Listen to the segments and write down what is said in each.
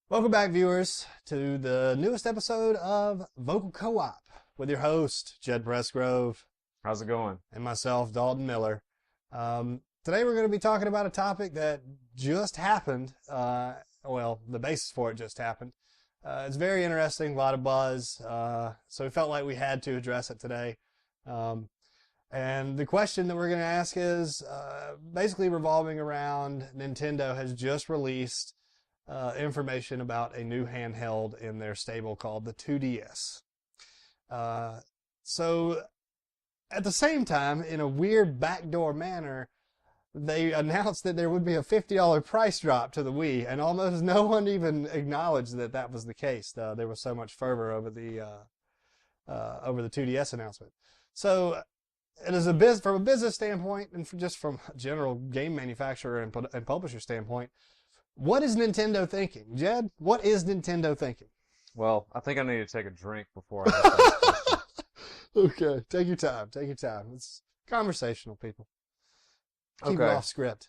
Welcome back, viewers, to the newest episode of Vocal Co-op with your host, Jed Pressgrove, How's it going? and myself, Dalton Miller. Today we're going to be talking about a topic that just happened. The basis for it just happened. It's very interesting, a lot of buzz, so we felt like we had to address it today. And the question that we're going to ask is basically revolving around Nintendo has just released information about a new handheld in their stable called the 2DS. So at the same time, in a weird backdoor manner, they announced that there would be a $50 price drop to the Wii, and almost no one even acknowledged that that was the case. There was so much fervor over the 2DS announcement. So it is from a business standpoint, and just from a general game manufacturer and publisher standpoint, what is Nintendo thinking? Jed, what is Nintendo thinking? Well, I think I need to take a drink before I answer this question. Okay, take your time. Take your time. It's conversational, people. Keep it Okay. off script.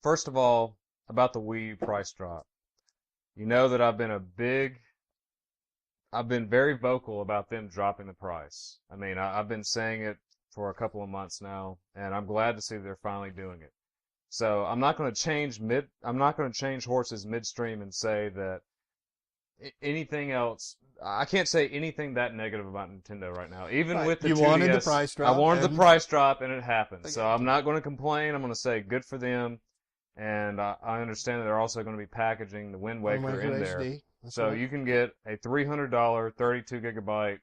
First of all, about the Wii U price drop. You know that I've been very vocal about them dropping the price. I mean, I've been saying it for a couple of months now, and I'm glad to see they're finally doing it. So I'm not going to change horses midstream and say that anything else. I can't say anything that negative about Nintendo right now. Even Right. with the You 2DS, wanted the price drop, I wanted the and- price drop, and it happened. Okay. So I'm not going to complain. I'm going to say good for them, and I understand that they're also going to be packaging the Wind Waker in there. HD. That's So right. you can get a $300 32 gigabyte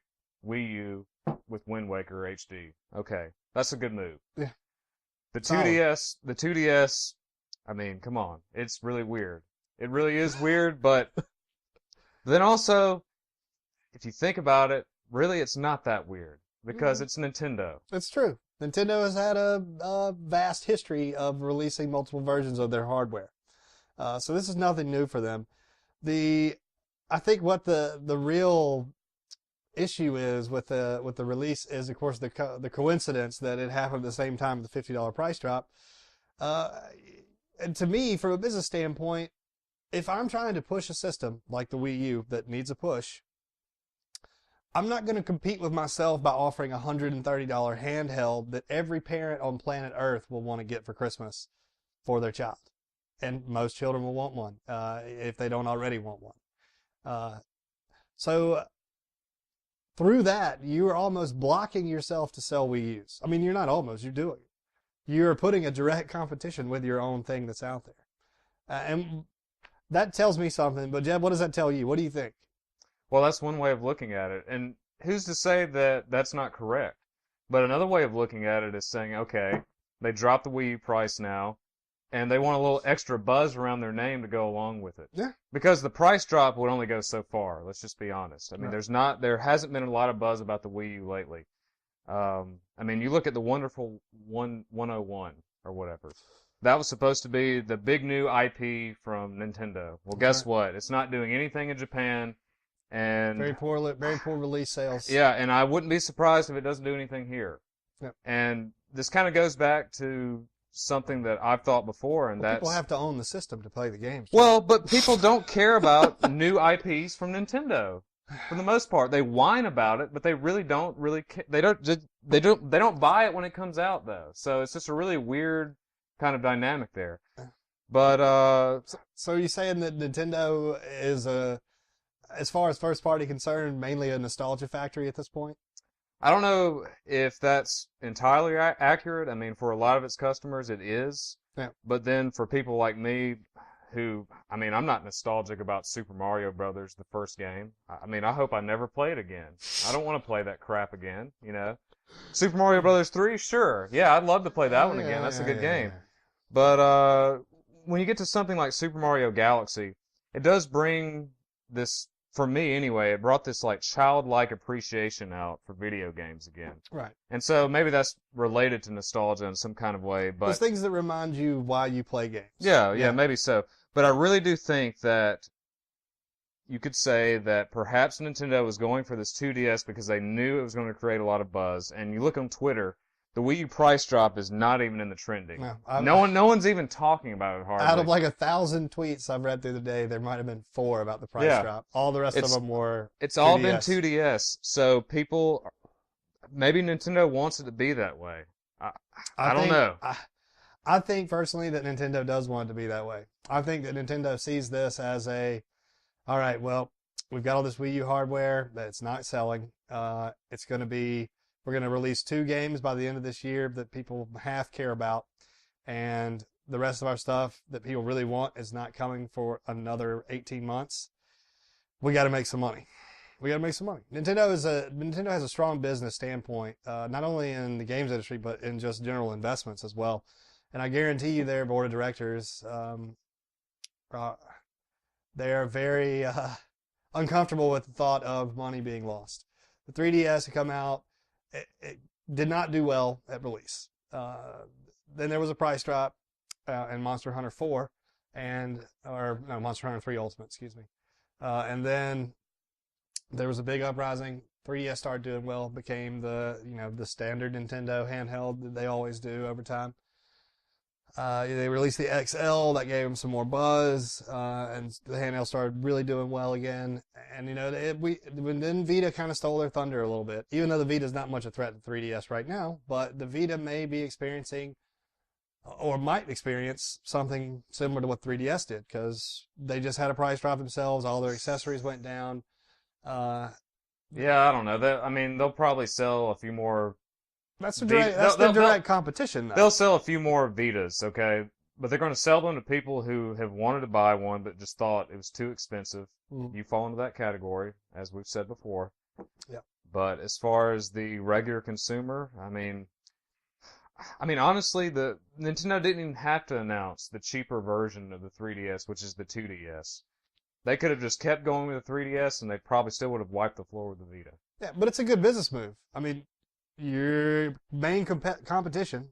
Wii U with Wind Waker HD. Okay, that's a good move. Yeah. The Solid. 2DS, I mean, come on. It's really weird. It really is weird, but then also, if you think about it, really it's not that weird because it's Nintendo. It's true. Nintendo has had a vast history of releasing multiple versions of their hardware. So this is nothing new for them. I think what the real issue is with the release is, of course, the coincidence that it happened at the same time with the $50 price drop. And to me, from a business standpoint, if I'm trying to push a system like the Wii U that needs a push, I'm not going to compete with myself by offering a $130 handheld that every parent on planet Earth will want to get for Christmas for their child. And most children will want one, if they don't already want one. So through that, you are almost blocking yourself to sell Wii U's. I mean, you're not almost, you're doing it. You're putting a direct competition with your own thing that's out there. And that tells me something. But Jeb, what does that tell you? What do you think? Well, that's one way of looking at it. And who's to say that that's not correct? But another way of looking at it is saying, okay, they dropped the Wii U price now, and they want a little extra buzz around their name to go along with it. Yeah. Because the price drop would only go so far. Let's just be honest. I mean, Right. there hasn't been a lot of buzz about the Wii U lately. I mean, you look at the wonderful 101 or whatever. That was supposed to be the big new IP from Nintendo. Well, guess what? It's not doing anything in Japan, and Very poor release sales. yeah, and I wouldn't be surprised if it doesn't do anything here. Yep. And this kind of goes back to something that I've thought before, and Well, that's people have to own the system to play the games. well, but people don't care about new IPs from Nintendo. For the most part, they whine about it, but they really don't they don't buy it when it comes out though. So it's just a really weird kind of dynamic there. But So you're saying that Nintendo is as far as first party concerned, mainly a nostalgia factory at this point? I don't know if that's entirely accurate. I mean, for a lot of its customers, it is. Yeah. But then for people like me, I mean, I'm not nostalgic about Super Mario Brothers, the first game. I mean, I hope I never play it again. I don't want to play that crap again, you know. Super Mario Brothers 3, sure. Yeah, I'd love to play that one again. That's a good game. But when you get to something like Super Mario Galaxy, it does bring this, for me anyway, it brought this like childlike appreciation out for video games again. Right. And so maybe that's related to nostalgia in some kind of way, but There's things that remind you why you play games. yeah, maybe so. But I really do think that you could say that perhaps Nintendo was going for this 2DS because they knew it was going to create a lot of buzz. And you look on Twitter, The Wii U price drop is not even in the trending. No, No one's even talking about it hardly. out of like 1,000 tweets I've read through the day, there might have been 4 about the price drop. All the rest of them were It's 2DS. all been 2DS. So people, maybe Nintendo wants it to be that way. I don't know. I think personally that Nintendo does want it to be that way. I think that Nintendo sees this as all right, well, we've got all this Wii U hardware that's not selling. We're going to release 2 games by the end of this year that people half care about. And the rest of our stuff that people really want is not coming for another 18 months. We got to make some money. Nintendo has a strong business standpoint, not only in the games industry, but in just general investments as well. And I guarantee you their board of directors, they are very uncomfortable with the thought of money being lost. The 3DS had come out. It did not do well at release. Then there was a price drop in Monster Hunter 4 Monster Hunter 3 Ultimate, excuse me. And then there was a big uprising. 3DS started doing well, became the standard Nintendo handheld that they always do over time. They released the XL, that gave them some more buzz, and the handheld started really doing well again. And then Vita kind of stole their thunder a little bit, even though the Vita is not much a threat to 3DS right now. But the Vita may be experiencing, or might experience, something similar to what 3DS did, because they just had a price drop themselves. All their accessories went down. Yeah, I don't know. They'll probably sell a few more. That's the direct competition, though. They'll sell a few more Vitas, okay? But they're going to sell them to people who have wanted to buy one but just thought it was too expensive. Mm-hmm. You fall into that category, as we've said before. Yeah. But as far as the regular consumer, honestly, the Nintendo didn't even have to announce the cheaper version of the 3DS, which is the 2DS. They could have just kept going with the 3DS, and they probably still would have wiped the floor with the Vita. Yeah, but it's a good business move. Your main competition,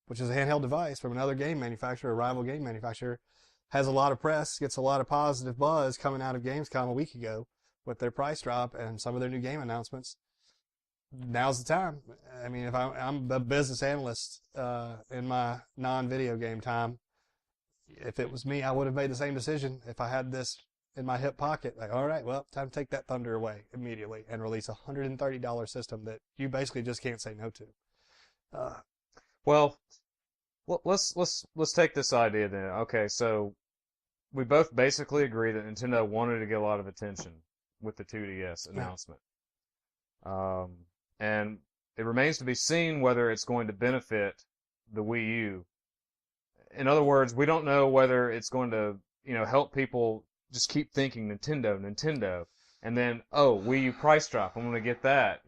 which is a handheld device from another game manufacturer, a rival game manufacturer, has a lot of press, gets a lot of positive buzz coming out of Gamescom a week ago with their price drop and some of their new game announcements. Now's the time. If I'm a business analyst in my non-video game time, if it was me, I would have made the same decision if I had this in my hip pocket. Like, all right, well, time to take that thunder away immediately and release a $130 system that you basically just can't say no to. Well, let's take this idea then. Okay, so we both basically agree that Nintendo wanted to get a lot of attention with the 2DS announcement. And it remains to be seen whether it's going to benefit the Wii U. In other words, we don't know whether it's going to, help people just keep thinking Nintendo, and then, Wii U price drop, I'm going to get that,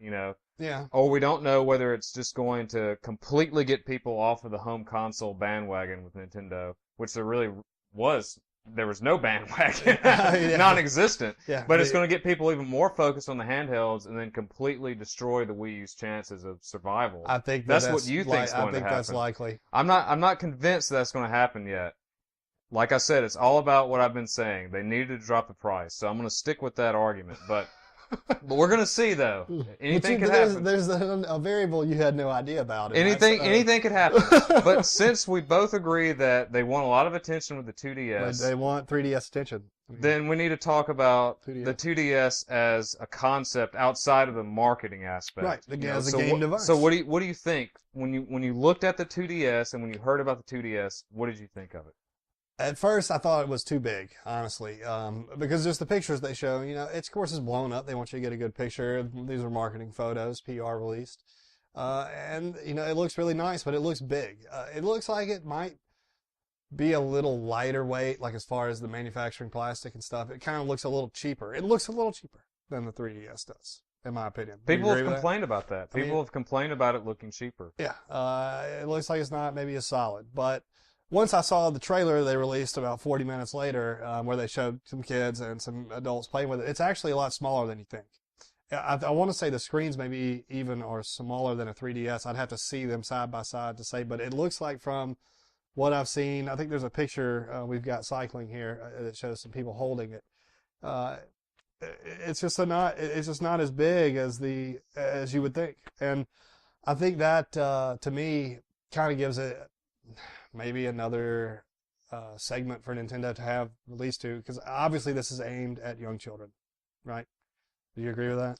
Yeah. Or we don't know whether it's just going to completely get people off of the home console bandwagon with Nintendo, which there was no bandwagon, non-existent. Yeah, but it's going to get people even more focused on the handhelds and then completely destroy the Wii U's chances of survival. I think that's what you think is going to happen. I think that's likely. I'm not convinced that's going to happen yet. Like I said, it's all about what I've been saying. They needed to drop the price, so I'm going to stick with that argument. But we're going to see, though. Anything could happen. There's a variable you had no idea about. Anything could happen. But since we both agree that they want a lot of attention with the 2DS, they want 3DS attention. Then we need to talk about the 2DS as a concept outside of the marketing aspect. Right, as a game device. So what do you think when you looked at the 2DS and when you heard about the 2DS? What did you think of it? At first, I thought it was too big, honestly, because just the pictures they show, of course, it's blown up. They want you to get a good picture. These are marketing photos, PR released. And it looks really nice, but it looks big. It looks like it might be a little lighter weight, like as far as the manufacturing plastic and stuff. It kind of looks a little cheaper. It looks a little cheaper than the 3DS does, in my opinion. People have complained about that. People have complained about it looking cheaper. Yeah, it looks like it's not maybe as solid, but once I saw the trailer they released about 40 minutes later, where they showed some kids and some adults playing with it, it's actually a lot smaller than you think. I want to say the screens maybe even are smaller than a 3DS. I'd have to see them side by side to say, but it looks like from what I've seen, I think there's a picture we've got cycling here that shows some people holding it. It's just not as big as you would think. And I think that to me kind of gives it maybe another segment for Nintendo to have released to, because obviously this is aimed at young children, right? Do you agree with that?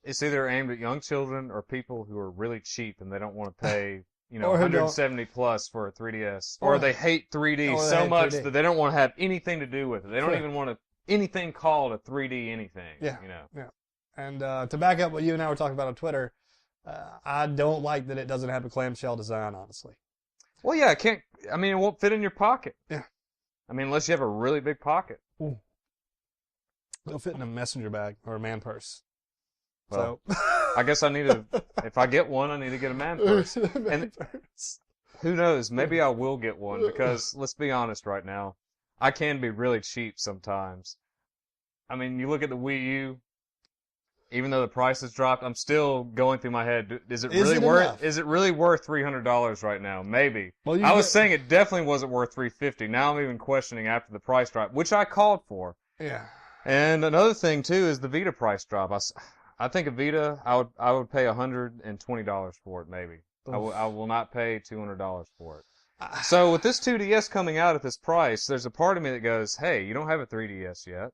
It's either aimed at young children or people who are really cheap and they don't want to pay, you know, Or who 170 plus for a 3DS, Or or they hate 3D or they so hate much 3D. that they don't want to have anything to do with it. They don't Sure. even want anything called a 3D anything. Yeah. You know. Yeah. And to back up what you and I were talking about on Twitter, I don't like that it doesn't have a clamshell design, honestly. Well, yeah, it can't. I mean, it won't fit in your pocket. Yeah. I mean, unless you have a really big pocket. It'll fit in a messenger bag or a man purse. Well, So I guess I need to. If I get one, I need to get a man purse. Man And purse. who knows? Maybe I will get one because let's be honest right now, I can be really cheap sometimes. I mean, you look at the Wii U. Even though the price has dropped, I'm still going through my head. Is it really enough? Is it really worth $300 right now? Maybe. Well, I was saying it definitely wasn't worth $350. Now I'm even questioning after the price drop, which I called for. Yeah. And another thing too is the Vita price drop. I think a Vita, I would pay $120 for it. Maybe. I will not pay $200 for it. So with this 2DS coming out at this price, there's a part of me that goes, "Hey, you don't have a 3DS yet.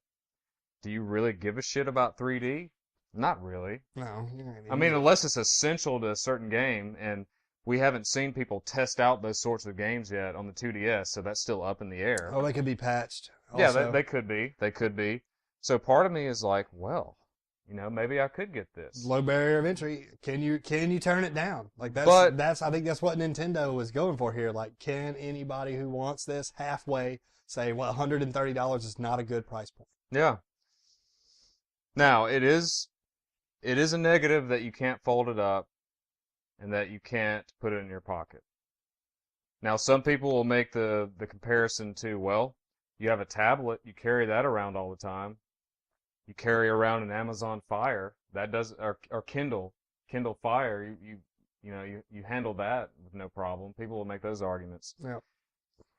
Do you really give a shit about 3D?" Not really. No. I mean, unless it's essential to a certain game, and we haven't seen people test out those sorts of games yet on the 2DS, so that's still up in the air. Oh, they could be patched. Yeah, Also. they could be. They could be. So part of me is like, well, you know, maybe I could get this. Low barrier of entry. Can you turn it down? Like But- I think that's what Nintendo was going for here. Like, can anybody who wants this halfway say, well, $130 is not a good price point? Yeah. Now, it is a negative that you can't fold it up and that you can't put it in your pocket. Now, some people will make the comparison to, well, you have a tablet, you carry that around all the time. You carry around an Amazon Fire, that does, or Kindle Fire, you handle that with no problem. People will make those arguments. Yeah.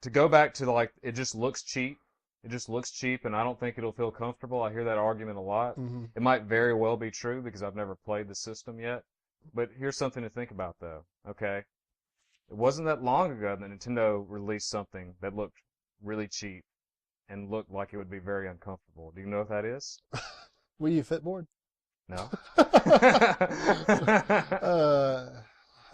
To go back to like, it just looks cheap. It just looks cheap, and I don't think it'll feel comfortable. I hear that argument a lot. Mm-hmm. It might very well be true because I've never played the system yet. But here's something to think about, though. Okay, it wasn't that long ago that Nintendo released something that looked really cheap and looked like it would be very uncomfortable. Do you know what that is? Wii U Fitboard? No.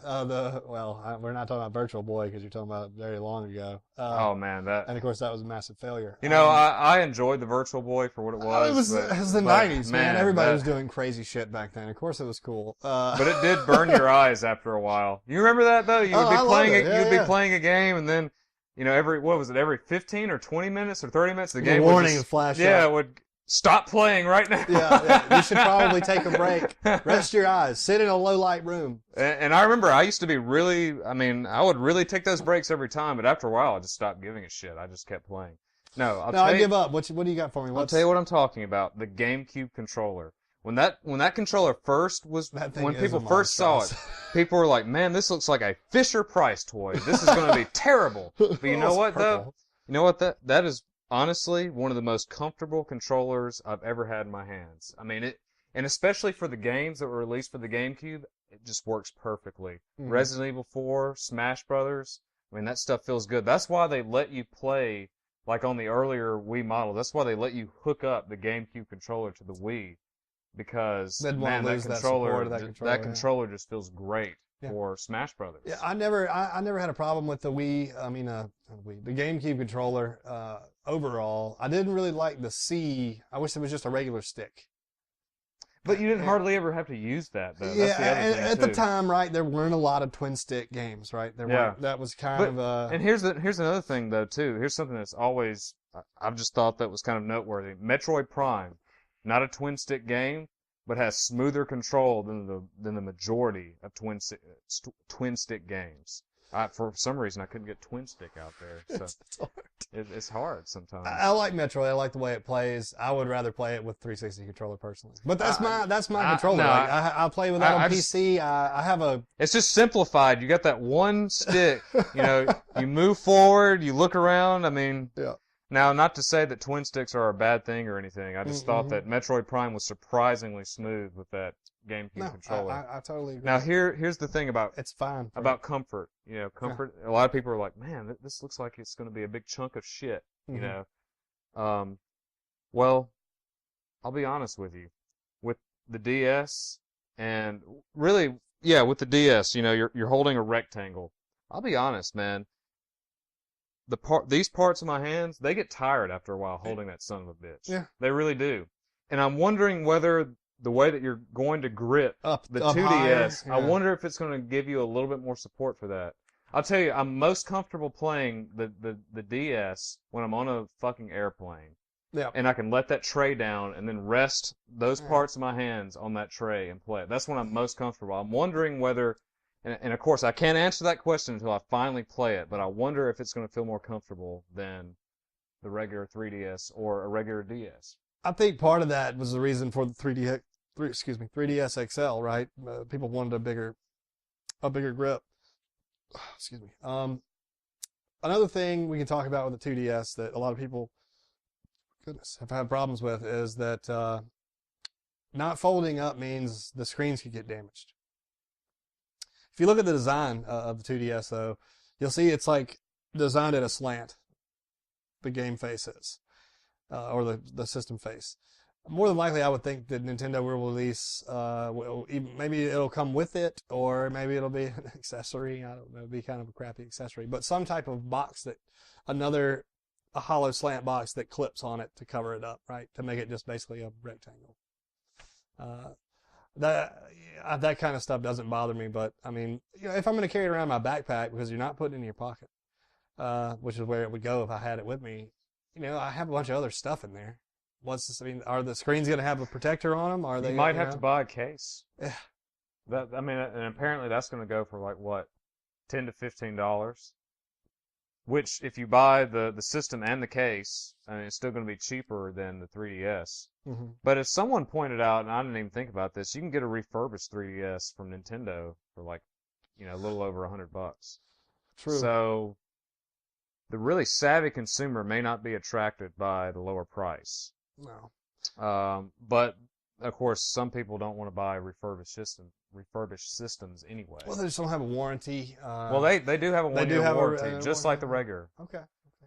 We're not talking about Virtual Boy because you're talking about it very long ago. Oh man, And of course that was a massive failure. You know, I enjoyed the Virtual Boy for what it was. It was the but, 90s, man. Everybody that- was doing crazy shit back then. Of course it was cool. But it did burn your eyes after a while. You remember that though? You would I be love playing it. Yeah, you'd yeah. be playing a game, and then you know every 15 or 20 minutes or 30 minutes the The game warning would would flash yeah up. would stop playing right now. Yeah. You should probably take a break. Rest your eyes. Sit in a low light room. And I remember I used to be I would really take those breaks every time, but after a while I just stopped giving a shit. I just kept playing. No, I give up. What do you got for me? I'll tell you what I'm talking about. The GameCube controller. When that controller first was, That thing when is people a first saw it, monstrosity. people were like, "Man, this looks like a Fisher Price toy. This is going to be terrible." But you know It's what though? purple. You know what that is honestly one of the most comfortable controllers I've ever had in my hands. I mean it, and especially for the games that were released for the GameCube, it just works perfectly. Mhm. Resident Evil 4, Smash Brothers. I mean that stuff feels good. That's why they let you play like on the earlier Wii model. That's why they let you hook up the GameCube controller to the Wii. Because They'd wanna man, lose that support of that controller, yeah. controller just feels great Yeah. for Smash Brothers. Yeah, I never had a problem with the Wii. I mean, the GameCube controller. Overall, I didn't really like the C. I wish it was just a regular stick. But you didn't Yeah. hardly ever have to use that though. Yeah, That's the other and thing at too. the time, right, there weren't a lot of twin stick games, right? There Yeah. weren't. That was kind But- of And here's another thing though too. Here's something that's always I've just thought that was kind of noteworthy. Metroid Prime, not a twin stick game, but has smoother control than the majority of twin stick games. For some reason, I couldn't get twin stick out there, so it's hard. it's hard sometimes. I like Metroid. I like the way it plays. I would rather play it with 360 controller personally. But that's my controller. no, Like, I play with that on I just- PC. I have a It's just simplified. You got that one stick. You know, you move forward, you look around. I mean, Yeah. Now, not to say that twin sticks are a bad thing or anything. I just thought that Metroid Prime was surprisingly smooth with that GameCube controller. I totally agree. Now, here's the thing about it's fine about comfort. You know, comfort. A lot of people are like, man, this looks like it's going to be a big chunk of shit. You know, well, I'll be honest with you. With the DS, and really, yeah, with the DS, you know, you're holding a rectangle. I'll be honest, man. These parts of my hands, they get tired after a while holding that son of a bitch. Yeah. They really do. And I'm wondering whether the way that you're going to grip the 2DS, higher, yeah. I wonder if it's going to give you a little bit more support for that. I'll tell you, I'm most comfortable playing the DS when I'm on a fucking airplane. Yeah. And I can let that tray down and then rest those parts of my hands on that tray and play it. That's when I'm most comfortable. I'm wondering whether, and of course I can't answer that question until I finally play it, but I wonder if it's going to feel more comfortable than the regular 3DS or a regular DS. I think part of that was the reason for the 3DS XL, right? People wanted a bigger grip. Excuse me. Another thing we can talk about with the 2DS that a lot of people, have had problems with is that not folding up means the screens could get damaged. If you look at the design of the 2DS, though, you'll see it's like designed at a slant. The game face is, or the system face. More than likely, I would think that Nintendo will release, maybe it'll come with it, or maybe it'll be an accessory. I don't know, it'll be kind of a crappy accessory, but some type of box a hollow slant box that clips on it to cover it up, right? To make it just basically a rectangle. That kind of stuff doesn't bother me, but I mean, you know, if I'm going to carry it around in my backpack because you're not putting it in your pocket, which is where it would go if I had it with me, you know, I have a bunch of other stuff in there. What's this? I mean, are the screens going to have a protector on them? Are they? You might have to buy a case. Yeah. And apparently that's going to go for like what, $10 to $15. Which, if you buy the system and the case, I mean, it's still going to be cheaper than the 3DS. Mm-hmm. But as someone pointed out, and I didn't even think about this, you can get a refurbished 3DS from Nintendo for like, you know, a little over $100. True. So the really savvy consumer may not be attracted by the lower price. No. But of course, some people don't want to buy refurbished systems anyway. Well, they just don't have a warranty. Well, they do have a 1-year warranty, just like the regular. Okay.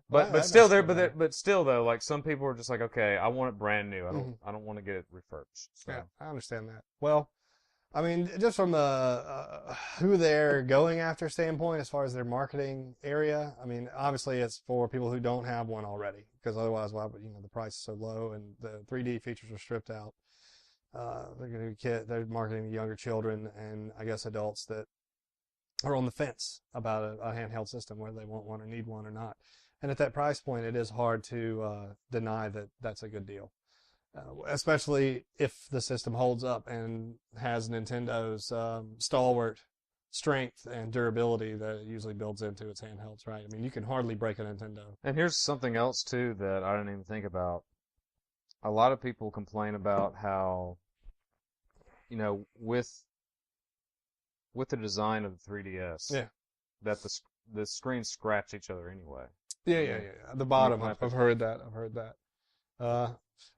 But still, but still though, like some people are just like, okay, I want it brand new. I don't want to get it refurbished. So. Yeah, I understand that. Well, I mean, just from the who they're going after standpoint, as far as their marketing area, I mean, obviously it's for people who don't have one already, because otherwise, why would, you know, the price is so low and the 3D features are stripped out. They're marketing to younger children and I guess adults that are on the fence about a handheld system, whether they want one or need one or not. And at that price point, it is hard to deny that that's a good deal. Especially if the system holds up and has Nintendo's stalwart strength and durability that it usually builds into its handhelds, right? I mean, you can hardly break a Nintendo. And here's something else, too, that I didn't even think about. A lot of people complain about how, you know, with the design of the 3DS, yeah, that the screens scratch each other anyway. Yeah. The bottom, I've heard that.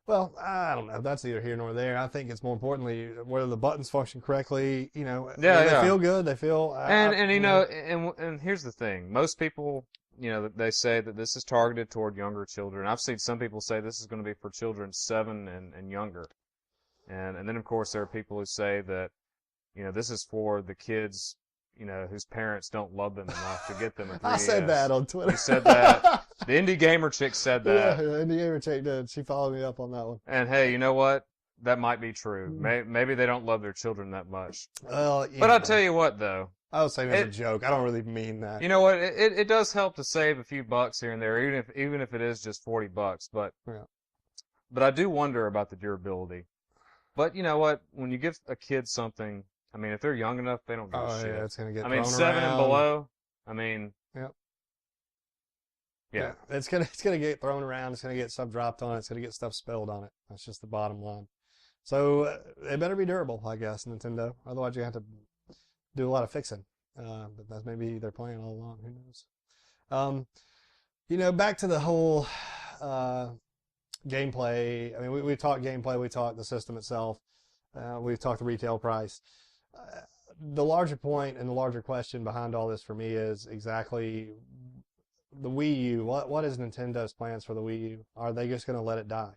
Well, I don't know. That's neither here nor there. I think it's more importantly whether the buttons function correctly. You know, they feel good. They feel. And here's the thing. Most people, you know, they say that this is targeted toward younger children. I've seen some people say this is going to be for children 7 and younger. And then of course there are people who say that, you know, this is for the kids, you know, whose parents don't love them enough to get them a 3DS. I said that on Twitter. You said that. The indie gamer chick said that. Yeah, the indie gamer chick did. She followed me up on that one. And hey, you know what? That might be true. Maybe they don't love their children that much. Well, but I'll tell you what, though. I was saying as a joke. I don't really mean that. You know what? It does help to save a few bucks here and there, even if it is just $40. But I do wonder about the durability. But you know what? When you give a kid something, I mean, if they're young enough, they don't give a shit. Yeah, it's gonna get. I mean, 7 and below. I mean. Yep. Yeah. It's gonna get thrown around. It's gonna get stuff dropped on it. It's gonna get stuff spilled on it. That's just the bottom line. So it better be durable, I guess, Nintendo. Otherwise, you have to do a lot of fixing. But that's maybe their plan all along. Who knows? You know, back to the whole gameplay. I mean, we talked gameplay, we talked the system itself, we've talked the retail price. The larger point and the larger question behind all this for me is exactly the Wii U. What is Nintendo's plans for the Wii U? Are they just going to let it die?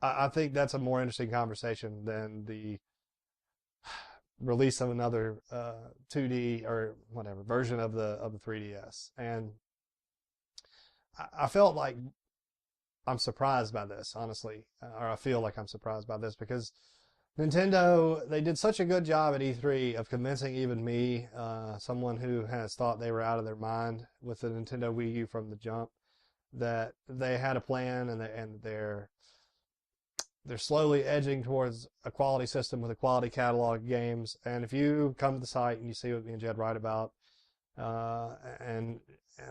I think that's a more interesting conversation than the release of another 2D or whatever version of the 3DS. And I felt like I'm surprised by this, honestly, or I feel like I'm surprised by this because Nintendo, they did such a good job at E3 of convincing even me, someone who has thought they were out of their mind with the Nintendo Wii U from the jump, that they had a plan and they're slowly edging towards a quality system with a quality catalog of games. And if you come to the site and you see what me and Jed write about, and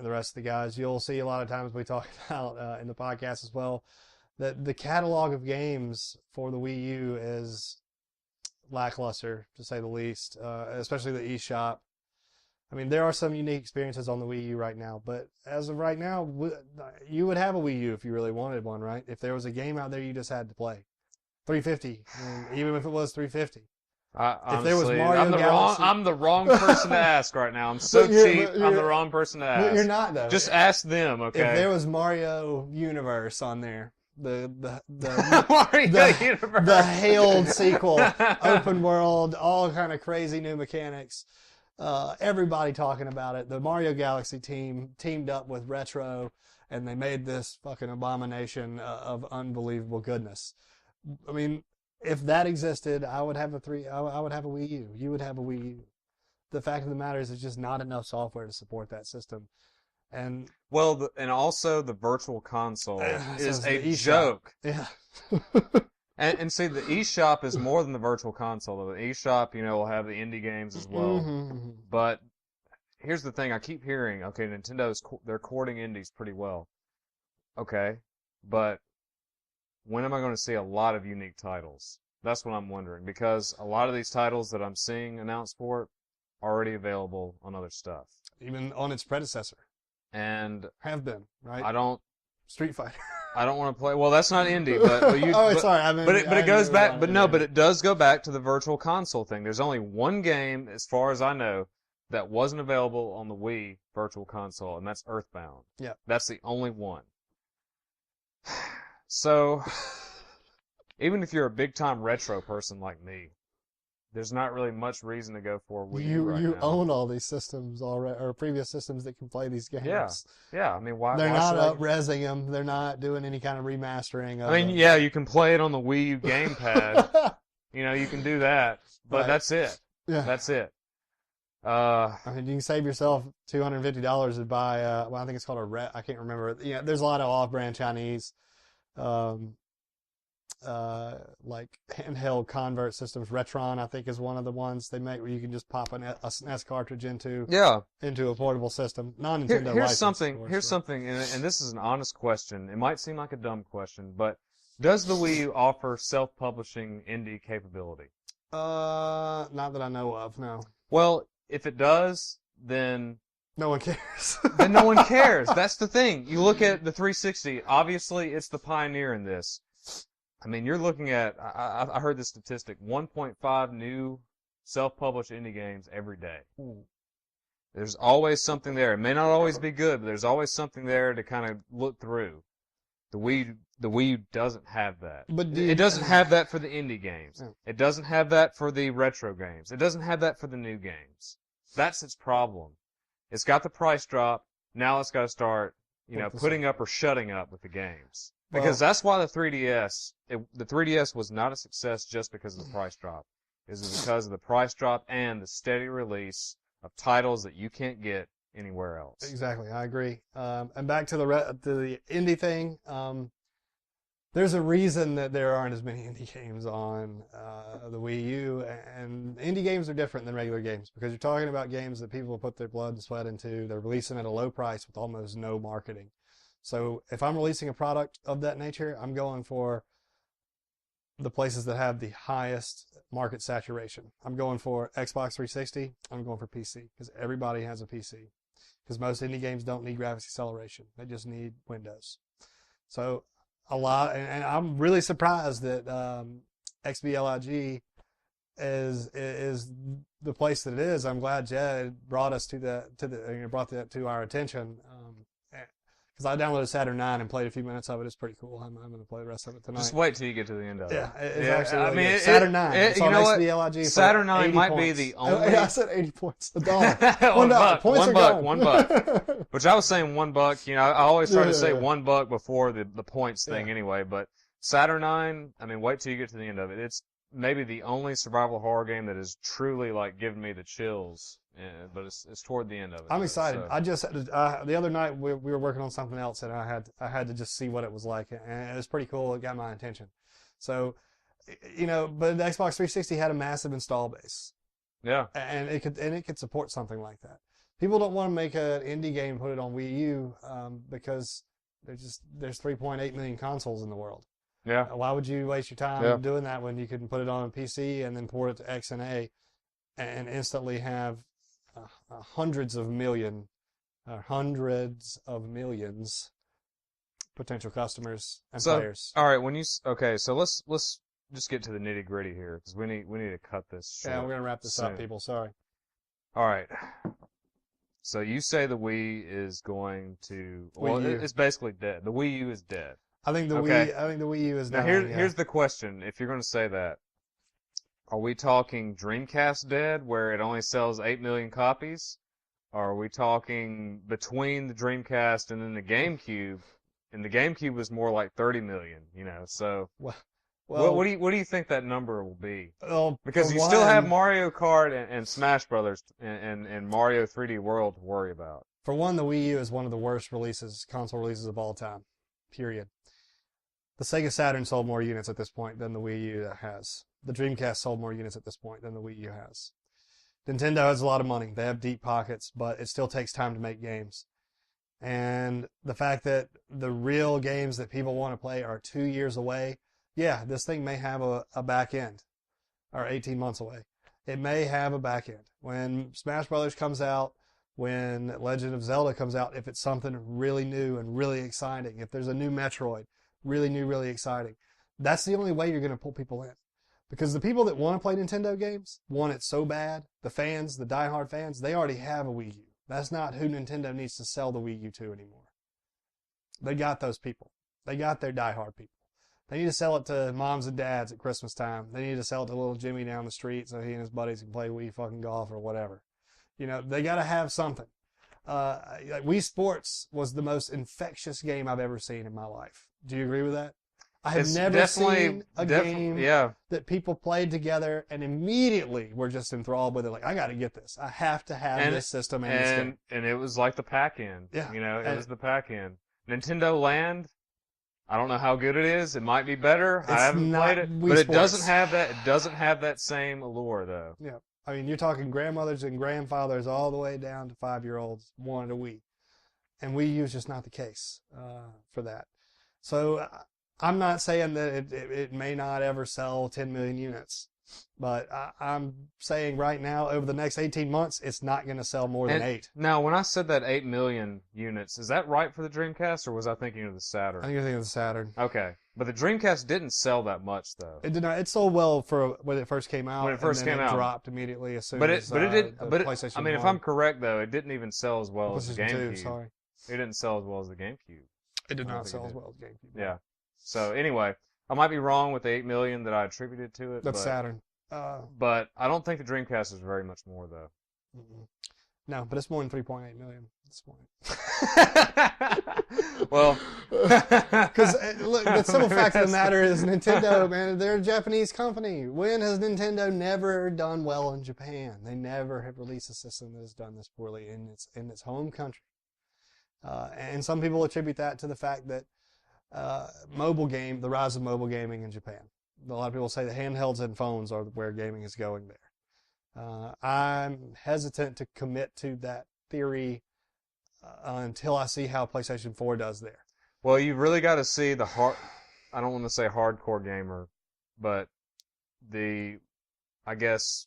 the rest of the guys, you'll see a lot of times we talk about in the podcast as well, that the catalog of games for the Wii U is lackluster, to say the least, especially the eShop. I mean, there are some unique experiences on the Wii U right now, but as of right now, you would have a Wii U if you really wanted one, right? If there was a game out there you just had to play. $350, I mean, even if it was $350. Honestly, if there was Mario Galaxy, I'm the wrong person to ask right now. I'm so cheap. I'm the wrong person to ask. You're not though. Just ask them, okay? If there was Mario Universe on there, the Mario Universe, the hailed sequel, open world, all kind of crazy new mechanics. Everybody talking about it. The Mario Galaxy team teamed up with Retro, and they made this fucking abomination of unbelievable goodness. I mean, if that existed, I would have a Wii U. You would have a Wii U. The fact of the matter is, there's just not enough software to support that system. And and also the virtual console is a joke. Yeah. And see, the eShop is more than the virtual console. The eShop, will have the indie games as well. Mm-hmm. But here's the thing: I keep hearing, okay, they're courting indies pretty well. Okay, but when am I going to see a lot of unique titles? That's what I'm wondering, because a lot of these titles that I'm seeing announced for it are already available on other stuff. Even on its predecessor. And have been, right? Street Fighter. I don't want to play. Well, that's not indie, but you. Sorry. I mean, but it goes back. But no, but it does go back to the virtual console thing. There's only one game, as far as I know, that wasn't available on the Wii Virtual Console, and that's Earthbound. Yeah. That's the only one. So, even if you're a big-time retro person like me, there's not really much reason to go for a Wii U right now. You own all these systems already, or previous systems that can play these games. Yeah. I mean, why? They're why not should up-resing them. They're not doing any kind of remastering. I mean, yeah, you can play it on the Wii U gamepad. You can do that, but right. That's it. Yeah, that's it. I mean, you can save yourself $250 to buy. I think it's called I can't remember. There's a lot of off-brand Chinese. Like handheld convert systems. Retron, I think, is one of the ones they make where you can just pop a SNES cartridge into a portable system. Non-Nintendo Here's something, and this is an honest question. It might seem like a dumb question, but does the Wii U offer self-publishing indie capability? Not that I know of, no. Well, if it does, then no one cares. Then no one cares. That's the thing. You look at the 360. Obviously, it's the pioneer in this. I mean, you're looking at, I heard this statistic, 1.5 new self-published indie games every day. Ooh. There's always something there. It may not always be good, but there's always something there to kind of look through. The Wii U doesn't have that. But it doesn't have that for the indie games. Yeah. It doesn't have that for the retro games. It doesn't have that for the new games. That's its problem. It's got the price drop. Now it's got to start, putting up or shutting up with the games. Because that's why the 3DS was not a success just because of the price drop. It was because of the price drop and the steady release of titles that you can't get anywhere else. Exactly, I agree. And back to the indie thing, there's a reason that there aren't as many indie games on the Wii U, and indie games are different than regular games because you're talking about games that people put their blood and sweat into. They're releasing at a low price with almost no marketing. So if I'm releasing a product of that nature, I'm going for the places that have the highest market saturation. I'm going for Xbox 360. I'm going for PC because everybody has a PC. because most indie games don't need graphics acceleration. They just need Windows. So a lot, and I'm really surprised that XBLIG is the place that it is. I'm glad Jed brought us brought that to our attention. Because I downloaded Saturn 9 and played a few minutes of it. It's pretty cool. I'm going to play the rest of it tonight. Just wait till you get to the end of it. Yeah, it's actually really good. Saturn 9. It's on XBLIG. Saturn 9 might points. be the only. I said 80 points. $1. $1. Which I was saying $1. You know, I always try to say $1 before the points thing anyway. But Saturn 9, I mean, wait till you get to the end of it. It's maybe the only survival horror game that is truly like giving me the chills. Yeah, but it's toward the end of it. I'm excited. So. I just the other night we were working on something else, and I had to just see what it was like, and it was pretty cool. It got my attention. So, you know, but the Xbox 360 had a massive install base. Yeah. And it could support something like that. People don't want to make an indie game and put it on Wii U because there's 3.8 million consoles in the world. Yeah. Why would you waste your time doing that when you can put it on a PC and then port it to X and A and instantly have hundreds of millions potential customers and players. All right, so let's just get to the nitty gritty here because we need to cut this short. Yeah, we're gonna wrap this up, people. Sorry. All right. So you say the Wii is going to it's basically dead. The Wii U is dead. I think the Wii U is now dying. Here's the question: if you're going to say that, are we talking Dreamcast dead, where it only sells 8 million copies? Or are we talking between the Dreamcast and then the GameCube? And the GameCube was more like 30 million, you know. So, well, what do you think that number will be? Well, because you still have Mario Kart and Smash Brothers and Mario 3D World to worry about. For one, the Wii U is one of the worst console releases of all time. Period. The Sega Saturn sold more units at this point than the Wii U has. The Dreamcast sold more units at this point than the Wii U has. Nintendo has a lot of money. They have deep pockets, but it still takes time to make games. And the fact that the real games that people want to play are 2 years away, yeah, this thing may have a back end, or 18 months away. It may have a back end. When Smash Brothers comes out, when Legend of Zelda comes out, if it's something really new and really exciting, if there's a new Metroid, really new, really exciting, that's the only way you're going to pull people in. Because the people that want to play Nintendo games want it so bad, the fans, the diehard fans, they already have a Wii U. That's not who Nintendo needs to sell the Wii U to anymore. They got those people. They got their diehard people. They need to sell it to moms and dads at Christmas time. They need to sell it to little Jimmy down the street so he and his buddies can play Wii fucking golf or whatever. You know, they got to have something. Wii Sports was the most infectious game I've ever seen in my life. Do you agree with that? I have never seen a game that people played together and immediately were just enthralled with it. Like, I got to get this. I have to have this system and this game. And it was like the pack-in. Yeah. You know, it was the pack-in. Nintendo Land, I don't know how good it is. It might be better. I haven't played it. But it doesn't have that. It doesn't have that same allure, though. Yeah. I mean, you're talking grandmothers and grandfathers all the way down to 5-year-olds wanted a Wii. And Wii U is just not the case for that. So I'm not saying that it may not ever sell 10 million units, but I'm saying right now, over the next 18 months, it's not going to sell more than 8. Now, when I said that 8 million units, is that right for the Dreamcast, or was I thinking of the Saturn? I think you're thinking of the Saturn. Okay. But the Dreamcast didn't sell that much, though. It did not. It sold well for when it first came out. When it first came out, it dropped immediately as soon as it didn't. PlayStation I mean, 1. if I'm correct, though, it didn't even sell as well as the PlayStation 2, GameCube. sorry. It didn't sell as well as the GameCube. It did not sell as well as GameCube. Yeah. So anyway, I might be wrong with the 8 million that I attributed to it. That's Saturn. But I don't think the Dreamcast is very much more, though. No, but it's more than 3.8 million at this point. Well, because look, the simple fact of the matter is Nintendo, man, they're a Japanese company. When has Nintendo never done well in Japan? They never have released a system that has done this poorly in its home country. And some people attribute that to the fact that the rise of mobile gaming in Japan. A lot of people say that handhelds and phones are where gaming is going there. I'm hesitant to commit to that theory until I see how PlayStation 4 does there. Well, you really got to see the I don't want to say hardcore gamer, but I guess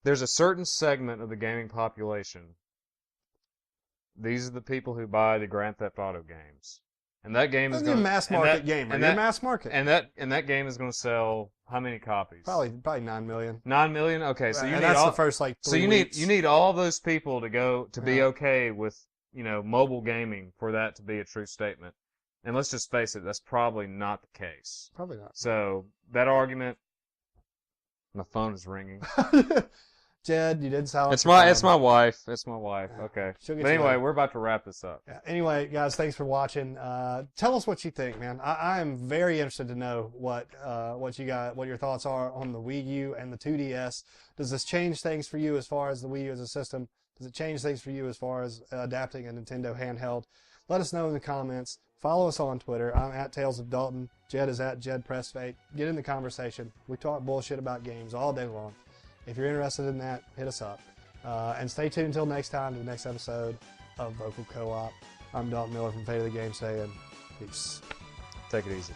there's a certain segment of the gaming population these are the people who buy the Grand Theft Auto games. And that game is You're a going mass market gamer. You're mass market. And that game is going to sell how many copies? Probably 9 million. 9 million. Okay, so you and need that's all, the first like 3 so weeks. you need all those people to be okay with mobile gaming for that to be a true statement. And let's just face it, that's probably not the case. Probably not. So that argument, my phone is ringing. Jed, you didn't sound. It's my wife. It's my wife. Okay. She'll get But you anyway, later. we're about to wrap this up. Yeah. Anyway, guys, thanks for watching. Tell us what you think, man. I am very interested to know what your thoughts are on the Wii U and the 2DS. Does this change things for you as far as the Wii U as a system? Does it change things for you as far as adapting a Nintendo handheld? Let us know in the comments. Follow us on Twitter. I'm at Tales of Dalton. Jed is at Jed Pressfate. Get in the conversation. We talk bullshit about games all day long. If you're interested in that, hit us up. And stay tuned until next time to the next episode of Vocal Co-op. I'm Dalton Miller from Fate of the Game saying peace. Take it easy.